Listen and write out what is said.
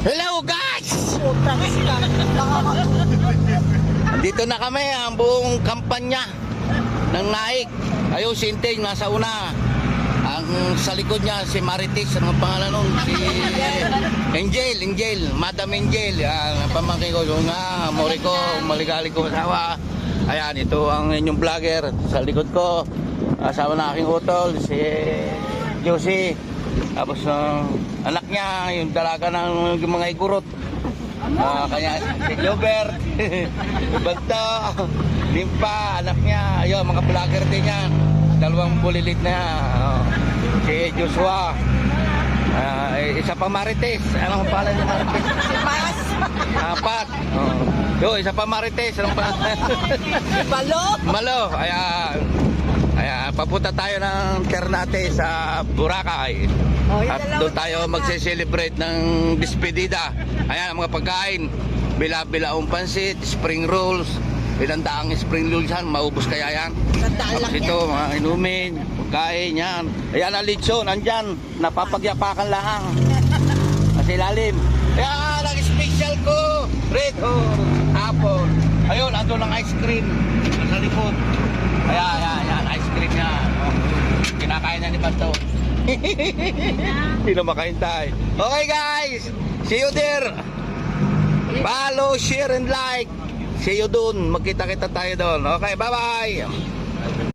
Hello guys! Putang ina. Dito na kami ang buong kampanya ng Naik. Ayun si Inteng nasa una. Ang sa likod niya si Marites, ang pangalan nun? Si Angel, Madam Angel. Ang pamangkin ko, yung nga, mori ko, maligali ko asawa. Ayan, ito ang inyong vlogger. Sa likod ko, asawa na aking utol, si Josie. Tapos anak niya, yung dalaga ng mga igurot. Kaya si Gilbert, Bagto, Limpa, anak niya. Ayun, mga vlogger din yan. Dalawang bulilit na yan. Si Joshua. Isa pa Marites. Anong pangalan niya Marites? Si Mas. Pat. Yo, isa pa Marites. Anong pangalan? Balo. Malo. Ayan. Ayan, papunta tayo ng Ternate sa Boracay. At doon tayo magse-celebrate ng despedida. Ayan, ang mga pagkain. Bila-bilaong pansit, spring rolls. Ilandaang spring rolls yan, maubos kaya yan. Tandaan lang Tapos ito, mga inumin, pagkain yan. Ayan ang litso, nandyan. Napapagyapakan lang. Kasi lalim. Ayan, ang special ko. Red Horse, apple. Ayun, ando ng ice cream. Sa likod. Ayan, ice cream niya. Kinakain na ni Bato. Hindi na makaintay. Okay guys, see you there. Follow, share and like. See you dun. Magkita-kita tayo doon. Okay, bye-bye.